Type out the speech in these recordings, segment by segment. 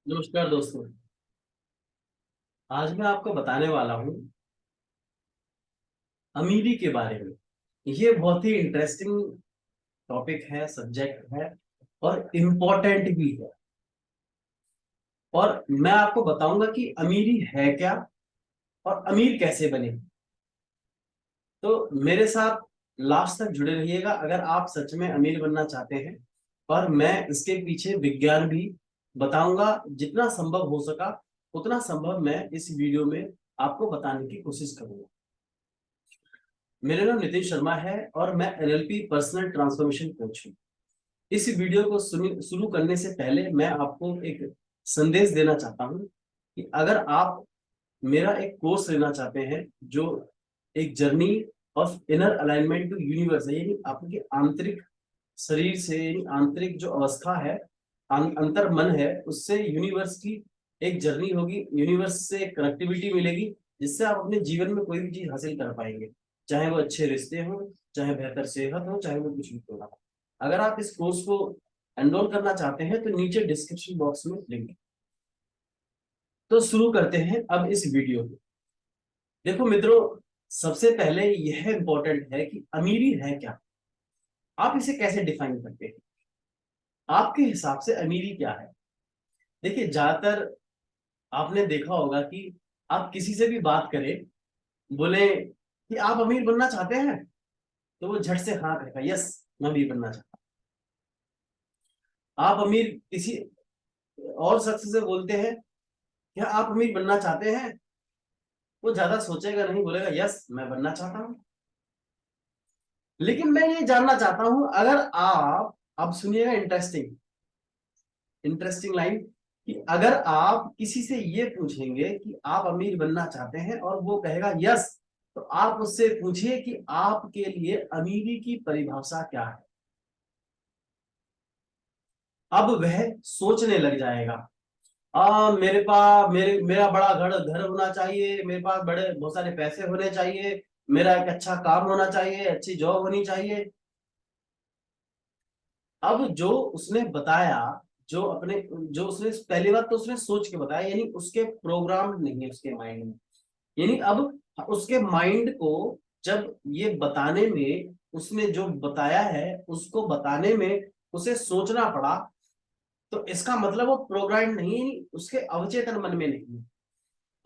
नमस्कार दोस्तों। आज मैं आपको बताने वाला हूँ अमीरी के बारे में। ये बहुत ही इंटरेस्टिंग टॉपिक है, सब्जेक्ट है और इम्पोर्टेंट भी है। और मैं आपको बताऊंगा कि अमीरी है क्या और अमीर कैसे बने। तो मेरे साथ लास्ट तक जुड़े रहिएगा अगर आप सच में अमीर बनना चाहते हैं। और मैं इसके पीछे विज्ञान भी बताऊंगा, जितना संभव हो सका उतना संभव मैं इस वीडियो में आपको बताने की कोशिश करूंगा। मेरा नाम नितिन शर्मा है और मैं एनएलपी पर्सनल ट्रांसफॉर्मेशन कोच हूँ। इस वीडियो को शुरू करने से पहले मैं आपको एक संदेश देना चाहता हूँ कि अगर आप मेरा एक कोर्स लेना चाहते हैं जो एक journey of inner alignment to universe है, यानी आपके आंतरिक शरीर से, यानी आंतरिक जो अवस्था है, अंतर मन है, उससे यूनिवर्स की एक जर्नी होगी। यूनिवर्स से कनेक्टिविटी मिलेगी जिससे आप अपने जीवन में कोई भी चीज हासिल कर पाएंगे, चाहे वो अच्छे रिश्ते हो, चाहे बेहतर सेहत हो, चाहे वो कुछ भी हो। अगर आप इस कोर्स को एनरोल करना चाहते हैं तो नीचे डिस्क्रिप्शन बॉक्स में लिंक है। तो शुरू करते हैं अब इस वीडियो को। देखो मित्रों, सबसे पहले यह इंपॉर्टेंट है कि अमीरी है क्या। आप इसे कैसे डिफाइन करते हैं? आपके हिसाब से अमीरी क्या है? देखिए, ज्यादातर आपने देखा होगा कि आप किसी से भी बात करें, बोले कि आप अमीर बनना चाहते हैं, तो वो झट से हाँ कहेगा, यस मैं अमीर बनना चाहता हूं। आप अमीर किसी और शख्स से बोलते हैं क्या आप अमीर बनना चाहते हैं, वो ज्यादा सोचेगा नहीं, बोलेगा यस मैं बनना चाहता हूं। लेकिन मैं ये जानना चाहता हूं, अगर आप, अब सुनिएगा इंटरेस्टिंग इंटरेस्टिंग लाइन, कि अगर आप किसी से ये पूछेंगे कि आप अमीर बनना चाहते हैं और वो कहेगा यस, तो आप उससे पूछिए कि आपके लिए अमीरी की परिभाषा क्या है। अब वह सोचने लग जाएगा। मेरे पास मेरा बड़ा घर घर होना चाहिए, मेरे पास बड़े बहुत सारे पैसे होने चाहिए, मेरा एक अच्छा काम होना चाहिए, अच्छी जॉब होनी चाहिए। अब जो उसने बताया, जो अपने, जो उसने पहली बात तो उसने सोच के बताया, यानी उसके प्रोग्राम नहीं है उसके माइंड में। यानी अब उसके माइंड को जब ये बताने में, उसने जो बताया है उसको बताने में उसे सोचना पड़ा, तो इसका मतलब वो प्रोग्राम नहीं है, उसके अवचेतन मन में नहीं है।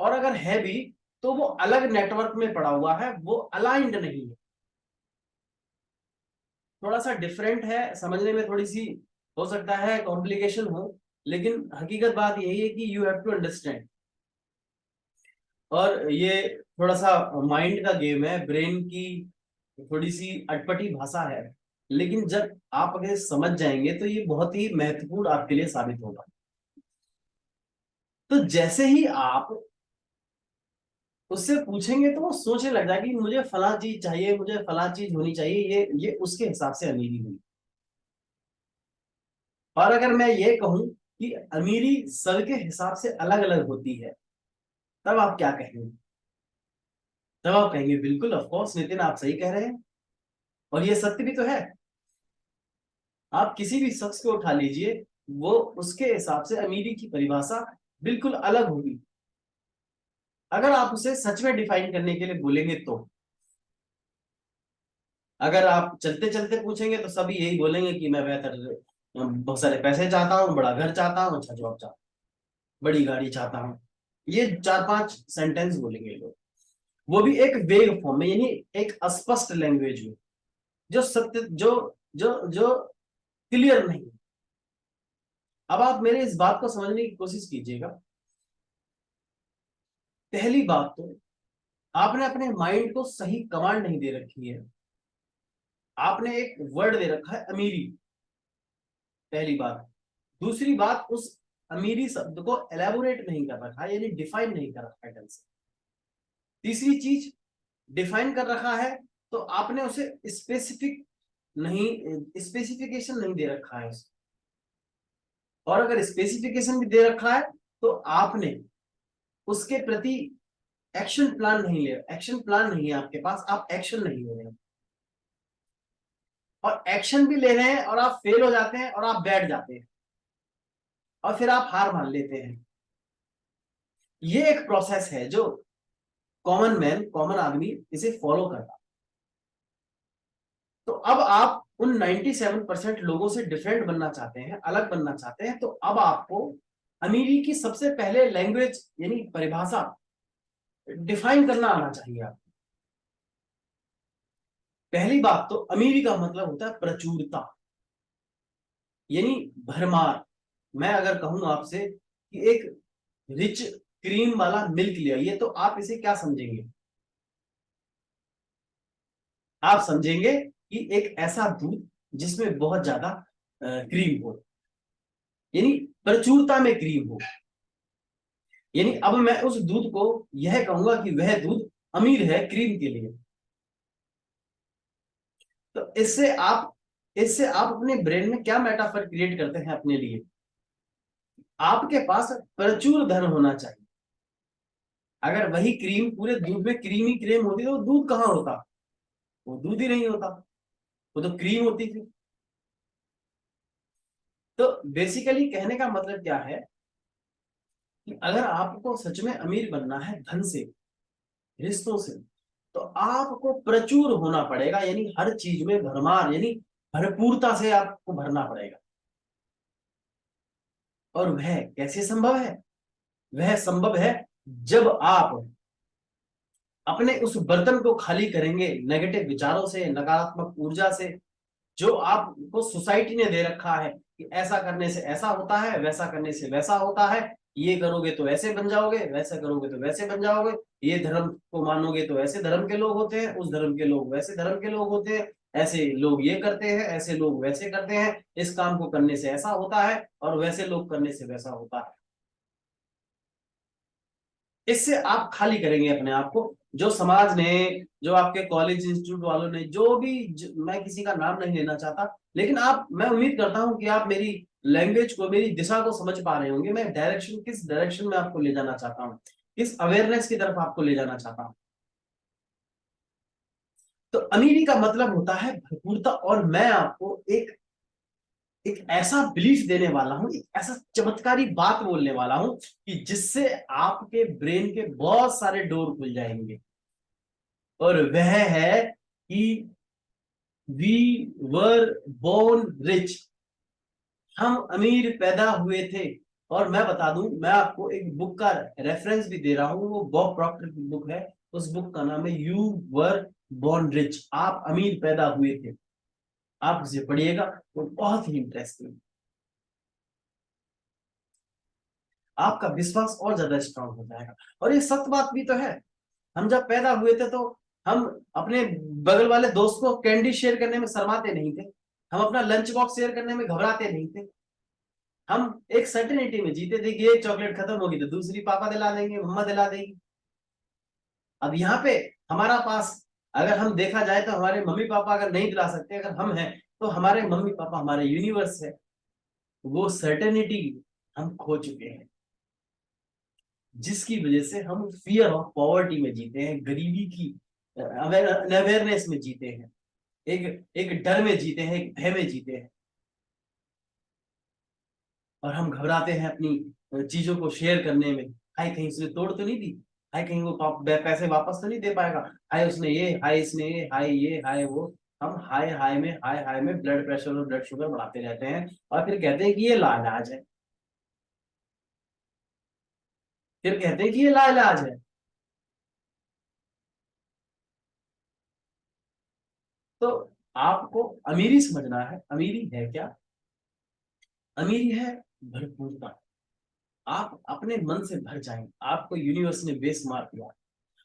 और अगर है भी तो वो अलग नेटवर्क में पड़ा हुआ है, वो अलाइंड नहीं है। थोड़ा सा डिफरेंट है, समझने में थोड़ी सी हो सकता है कॉम्प्लिकेशन हो, लेकिन हकीकत बात यही है कि यू हैव टू अंडरस्टैंड। और ये थोड़ा सा माइंड का गेम है, ब्रेन की थोड़ी सी अटपटी भाषा है, लेकिन जब आप अगर समझ जाएंगे तो ये बहुत ही महत्वपूर्ण आपके लिए साबित होगा। तो जैसे ही आप उससे पूछेंगे तो वो सोचने लग जाएगा कि मुझे फला चीज चाहिए, मुझे फला चीज होनी चाहिए, ये उसके हिसाब से अमीरी हुई। और अगर मैं ये कहूं कि अमीरी सबके हिसाब से अलग अलग होती है, तब आप क्या कहेंगे? तब आप कहेंगे बिल्कुल ऑफ कोर्स नितिन आप सही कह रहे हैं। और ये सत्य भी तो है। आप किसी भी शख्स को उठा लीजिए, वो उसके हिसाब से अमीरी की परिभाषा बिल्कुल अलग होगी। अगर आप उसे सच में डिफाइन करने के लिए बोलेंगे तो, अगर आप चलते चलते पूछेंगे तो सभी यही बोलेंगे कि मैं बेहतर, बहुत सारे पैसे चाहता हूँ, बड़ा घर चाहता हूँ, अच्छा जॉब चाहता हूँ, बड़ी गाड़ी चाहता हूँ। ये चार पांच सेंटेंस बोलेंगे लोग, वो भी एक वेग फॉर्म में, यानी एक अस्पष्ट लैंग्वेज में, जो सत्य, जो जो जो क्लियर नहीं। अब आप मेरे इस बात को समझने की कोशिश कीजिएगा। पहली बात तो, आपने अपने माइंड को सही कमांड नहीं दे रखी है। आपने एक वर्ड दे रखा है अमीरी, पहली बात। दूसरी बात, उस अमीरी शब्द को एलेबोरेट नहीं कर रखा है, यानी डिफाइन नहीं कर रखा है ढंग से। तीसरी चीज, डिफाइन कर रखा है तो आपने उसे स्पेसिफिक नहीं, स्पेसिफिकेशन नहीं दे रखा है उसे। और अगर स्पेसिफिकेशन भी दे रखा है तो आपने उसके प्रति एक्शन प्लान नहीं ले, एक्शन प्लान नहीं है आपके पास, आप एक्शन नहीं ले रहे हैं। और एक्शन भी ले रहे हैं और आप फेल हो जाते हैं और आप बैठ जाते हैं। और फिर आप हार मान लेते हैं। ये एक प्रोसेस है जो कॉमन मैन, कॉमन आदमी इसे फॉलो करता। तो अब आप उन 97% लोगों से डिफरेंट बनना चाहते हैं, अलग बनना चाहते हैं, तो अब आपको अमीरी की सबसे पहले लैंग्वेज यानी परिभाषा डिफाइन करना आना चाहिए आपको। पहली बात तो अमीरी का मतलब होता है प्रचुरता, यानी भरमार। मैं अगर कहूं आपसे कि एक रिच क्रीम वाला मिल्क ले आइए, तो आप इसे क्या समझेंगे? आप समझेंगे कि एक ऐसा दूध जिसमें बहुत ज्यादा क्रीम हो, यानी प्रचुरता में क्रीम हो। यानी अब मैं उस दूध को यह कहूंगा कि वह दूध अमीर है क्रीम के लिए। तो इससे आप अपने ब्रेन में क्या मेटाफर क्रिएट करते हैं अपने लिए? आपके पास प्रचुर धन होना चाहिए। अगर वही क्रीम पूरे दूध में क्रीमी क्रीम होती तो वो दूध कहाँ होता? वो दूध ही नहीं होता, वो तो क्रीम होती थी। तो बेसिकली कहने का मतलब क्या है कि अगर आपको सच में अमीर बनना है धन से, रिश्तों से, तो आपको प्रचुर होना पड़ेगा, यानी हर चीज में भरमार, यानी भरपूरता से आपको भरना पड़ेगा। और वह कैसे संभव है? वह संभव है जब आप अपने उस बर्तन को खाली करेंगे नेगेटिव विचारों से, नकारात्मक ऊर्जा से, जो आपको सोसाइटी ने दे रखा है कि ऐसा करने से ऐसा होता है, वैसा करने से वैसा होता है, ये करोगे तो ऐसे बन जाओगे, वैसा करोगे तो वैसे बन जाओगे, ये धर्म को मानोगे तो ऐसे धर्म के लोग होते हैं, उस धर्म के लोग वैसे धर्म के लोग होते हैं, ऐसे लोग ये करते हैं, ऐसे लोग वैसे करते हैं, इस काम को करने से ऐसा होता है और वैसे लोग करने से वैसा होता है। इससे आप खाली करेंगे अपने आप को। जो समाज ने, जो आपके कॉलेज इंस्टीट्यूट वालों ने, जो भी मैं किसी का नाम नहीं लेना चाहता, लेकिन आप, मैं उम्मीद करता हूं कि आप मेरी लैंग्वेज को, मेरी दिशा को समझ पा रहे होंगे। मैं डायरेक्शन, किस डायरेक्शन में आपको ले जाना चाहता हूँ, किस अवेयरनेस की तरफ आपको ले जाना चाहता हूँ। तो अमीरी का मतलब होता है भरपूरता। और मैं आपको एक ऐसा बिलीफ देने वाला हूं, एक ऐसा चमत्कारी बात बोलने वाला हूं कि जिससे आपके ब्रेन के बहुत सारे डोर खुल जाएंगे। और वह है कि वी वर बोर्न रिच, हम अमीर पैदा हुए थे। और मैं बता दूं, मैं आपको एक बुक का रेफरेंस भी दे रहा हूं, वो बॉब प्रॉक्टर की बुक है। उस बुक का नाम है यू वर बोर्न रिच, आप अमीर पैदा हुए थे। आप उसे पढ़िएगा, वो बहुत ही इंटरेस्टिंग। आपका विश्वास और ज्यादा स्ट्रांग हो जाएगा। और ये सत्य बात भी तो है। हम जब पैदा हुए थे तो हम अपने बगल वाले दोस्त को कैंडी शेयर करने में शर्माते नहीं थे, हम अपना लंच बॉक्स शेयर करने में घबराते नहीं थे। हम एक सर्टेनिटी में जीते थे कि एक चॉकलेट खत्म होगी तो दूसरी पापा दिला देंगे, मम्मा दिला देगी। अब यहाँ पे हमारा पास, अगर हम देखा जाए तो हमारे मम्मी पापा अगर नहीं दिला सकते, अगर हम हैं, तो हमारे मम्मी पापा हमारे यूनिवर्स है। वो सर्टेनिटी हम खो चुके हैं, जिसकी वजह से हम फियर ऑफ पॉवर्टी में जीते हैं, गरीबी की अवेयरनेस में जीते हैं, एक एक डर में जीते हैं, एक भय में जीते हैं। और हम घबराते हैं अपनी चीजों को शेयर करने में। हाय कहीं उसने तोड़ तो नहीं दी, हाय कहीं वो पैसे वापस तो नहीं दे पाएगा, हाय उसने ये, हाय इसने ये, हाय वो। हम हाय में ब्लड प्रेशर और ब्लड शुगर बढ़ाते रहते हैं, और फिर कहते हैं कि ये लाइलाज है, फिर कहते हैं कि ये लाइलाज है। तो आपको अमीरी समझना है। अमीरी है क्या? अमीरी है भरपूरता। आप अपने मन से भर जाएंगे, आपको यूनिवर्स ने बेस मार दिया।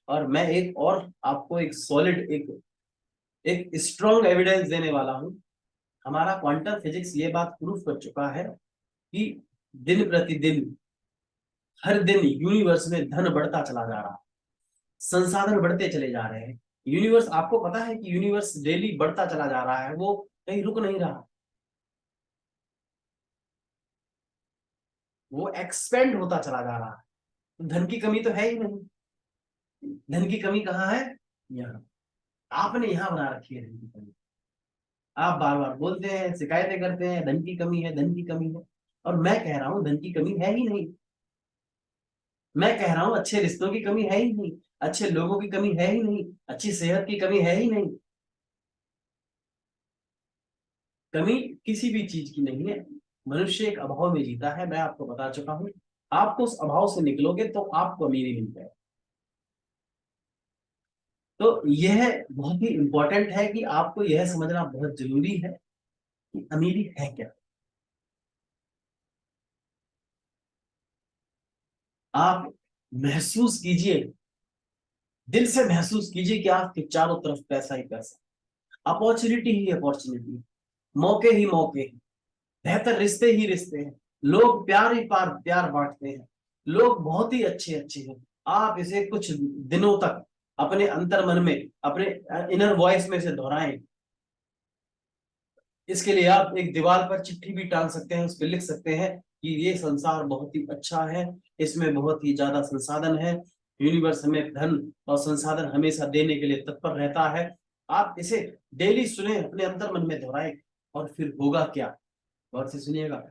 और मैं एक और आपको एक सॉलिड, एक एक स्ट्रॉन्ग एविडेंस देने वाला हूं। हमारा क्वांटम फिजिक्स ये बात प्रूफ कर चुका है कि दिन प्रतिदिन, हर दिन यूनिवर्स में धन बढ़ता चला जा रहा है, संसाधन बढ़ते चले जा रहे हैं। यूनिवर्स, आपको पता है कि यूनिवर्स डेली बढ़ता चला जा रहा है, वो कहीं रुक नहीं रहा, वो एक्सपेंड होता चला जा रहा है। धन की कमी तो है ही नहीं। धन की कमी कहाँ है? यहाँ। आपने यहाँ बना रखी है धन की कमी। आप बार बार बोलते हैं, शिकायतें करते हैं, धन की कमी है, धन की कमी है। और मैं कह रहा हूं धन की कमी है ही नहीं, मैं कह रहा हूं अच्छे रिश्तों की कमी है ही नहीं, अच्छे लोगों की कमी है ही नहीं, अच्छी सेहत की कमी है ही नहीं। कमी किसी भी चीज की नहीं है। मनुष्य एक अभाव में जीता है, मैं आपको बता चुका हूं। आपको उस अभाव से निकलोगे तो आपको अमीरी मिल जाए। तो यह बहुत ही इंपॉर्टेंट है कि आपको यह समझना बहुत जरूरी है कि अमीरी है क्या। आप महसूस कीजिए, दिल से महसूस कीजिए कि आपके चारों तरफ पैसा ही पैसा, अपॉर्चुनिटी ही अपॉर्चुनिटी, मौके ही मौके, बेहतर रिश्ते ही रिश्ते हैं, लोग प्यार ही प्यार बांटते हैं, लोग बहुत ही अच्छे अच्छे हैं। आप इसे कुछ दिनों तक अपने अंतर मन में, अपने इनर वॉइस में से दोहराएं। इसके लिए आप एक दीवार पर चिट्ठी भी टांग सकते हैं, उस पर लिख सकते हैं कि ये संसार बहुत ही अच्छा है, इसमें बहुत ही ज्यादा संसाधन है, यूनिवर्स हमें धन और संसाधन हमेशा देने के लिए तत्पर रहता है। आप इसे डेली सुने, अपने अंतर मन में दोहराएं, और फिर होगा क्या, गौर से सुनिएगा।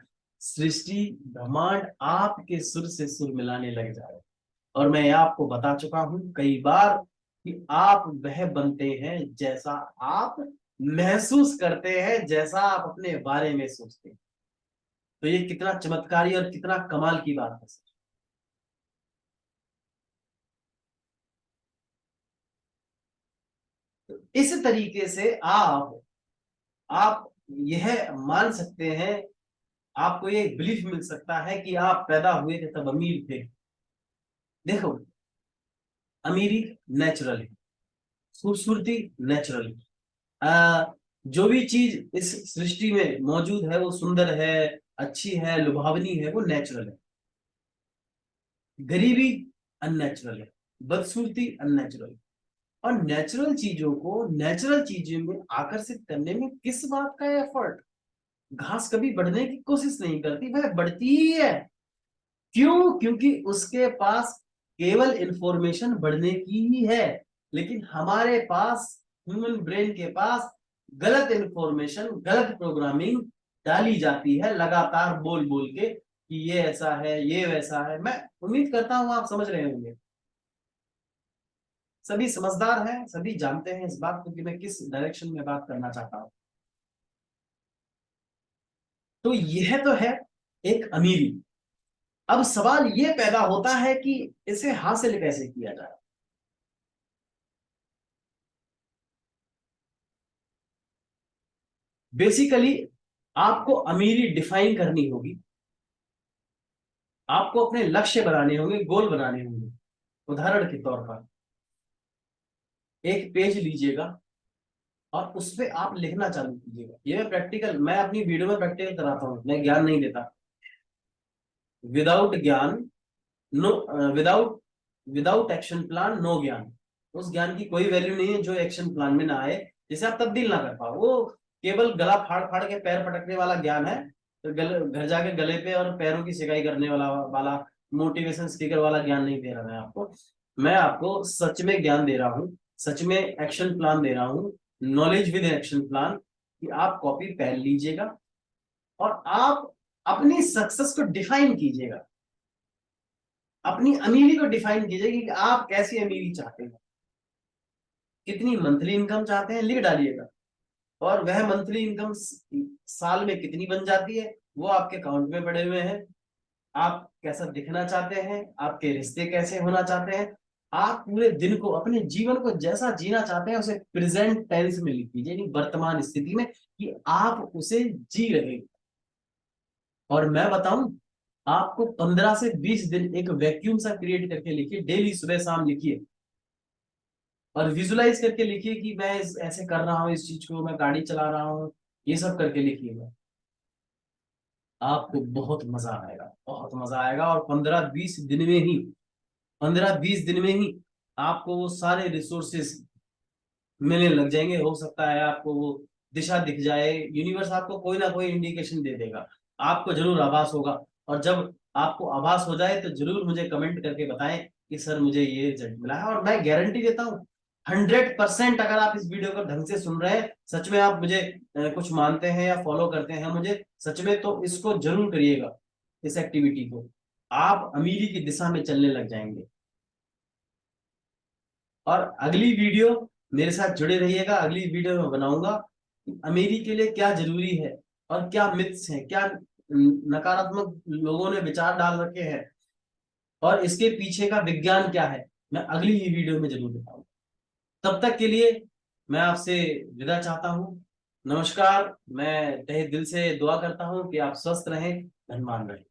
सृष्टि ब्रह्मांड आपके सुर से सुर मिलाने लग जाए। और मैं आपको बता चुका हूं कई बार कि आप वह बनते हैं जैसा आप महसूस करते हैं, जैसा आप अपने बारे में सोचते हैं। तो ये कितना चमत्कारी और कितना कमाल की बात है। तो इस तरीके से आप यह मान सकते हैं, आपको ये बिलीफ मिल सकता है कि आप पैदा हुए थे तब अमीर थे। देखो, अमीरी नेचुरल है, खूबसूरती नेचुरल है, जो भी चीज इस सृष्टि में मौजूद है वो सुंदर है, अच्छी है, लुभावनी है, वो नेचुरल है। गरीबी अननेचुरल है, बदसूरती अननेचुरल है। और नेचुरल चीजों को नेचुरल चीजों में आकर्षित करने में किस बात का एफर्ट। घास कभी बढ़ने की कोशिश नहीं करती, वह बढ़ती ही है। क्यों? क्योंकि उसके पास केवल इंफॉर्मेशन बढ़ने की ही है। लेकिन हमारे पास, ह्यूमन ब्रेन के पास, गलत इंफॉर्मेशन, गलत प्रोग्रामिंग डाली जाती है लगातार बोल बोल के कि ये ऐसा है, ये वैसा है। मैं उम्मीद करता हूं आप समझ रहे होंगे। सभी समझदार हैं, सभी जानते हैं इस बात को कि मैं किस डायरेक्शन में बात करना चाहता हूं। तो यह तो है एक अमीरी। अब सवाल यह पैदा होता है कि इसे हासिल कैसे किया जाए। बेसिकली आपको अमीरी डिफाइन करनी होगी, आपको अपने लक्ष्य बनाने होंगे, गोल बनाने होंगे। उदाहरण के तौर पर एक पेज लीजिएगा और उस पर आप लिखना चालू कीजिएगा। ये मैं अपनी वीडियो में प्रैक्टिकल कराता हूँ, मैं ज्ञान नहीं देता। विदाउट ज्ञान no, without without action plan no ज्ञान। उस ज्ञान की कोई वैल्यू नहीं है जो एक्शन प्लान में ना आए, जिसे आप तब्दील ना कर पाओ। वो केवल गला फाड़ फाड़ के पैर पटकने वाला ज्ञान है। तो घर जाके गले पे और पैरों की सिकाई करने वाला मोटिवेशन स्पीकर वाला ज्ञान नहीं दे रहा मैं आपको। मैं आपको सच में ज्ञान दे रहा हूँ, सच में एक्शन प्लान दे रहा हूँ, नॉलेज विद एक्शन प्लान। कि आप कॉपी पेन लीजिएगा और आप अपनी सक्सेस को डिफाइन कीजिएगा, अपनी अमीरी को डिफाइन कीजिएगा कि आप कैसी अमीरी चाहते हैं, कितनी मंथली इनकम चाहते हैं, लिख डालिएगा। और वह मंथली इनकम साल में कितनी बन जाती है वो आपके अकाउंट में पड़े हुए हैं। आप कैसा दिखना चाहते हैं, आपके रिश्ते कैसे होना चाहते हैं, आप पूरे दिन को, अपने जीवन को जैसा जीना चाहते हैं, उसे प्रेजेंट टेंस में लिख दीजिए, यानी वर्तमान स्थिति में, कि आप उसे जी रहे हैं। और मैं बताऊं, आपको 15 से 20 दिन एक वैक्यूम सा क्रिएट करके लिखिए, डेली सुबह शाम लिखिए। और विजुलाइज करके लिखिए कि मैं ऐसे कर रहा हूँ, इस चीज को मैं गाड़ी चला रहा हूँ, ये सब करके लिखिएगा। आपको बहुत मजा आएगा, बहुत मजा आएगा। और 15-20 दिन में ही, 15-20 दिन में ही आपको वो सारे रिसोर्सेस मिलने लग जाएंगे। हो सकता है आपको वो दिशा दिख जाए, यूनिवर्स आपको कोई ना कोई इंडिकेशन दे देगा, आपको जरूर आभास होगा। और जब आपको आभास हो जाए तो जरूर मुझे कमेंट करके बताएं कि सर मुझे ये रिजल्ट मिला है। और मैं गारंटी देता हूँ 100%, अगर आप इस वीडियो को ढंग से सुन रहे हैं, सच में आप मुझे कुछ मानते हैं या फॉलो करते हैं मुझे, सच में, तो इसको जरूर करिएगा। इस एक्टिविटी को, आप अमीरी की दिशा में चलने लग जाएंगे। और अगली वीडियो मेरे साथ जुड़े रहिएगा, अगली वीडियो में बनाऊंगा अमीरी के लिए क्या जरूरी है और क्या मिथ्स हैं, क्या नकारात्मक लोगों ने विचार डाल रखे हैं और इसके पीछे का विज्ञान क्या है, मैं अगली ही वीडियो में जरूर बताऊंगा। तब तक के लिए मैं आपसे विदा चाहता हूँ। नमस्कार। मैं तहे दिल से दुआ करता हूँ कि आप स्वस्थ रहें, धनवान रहें।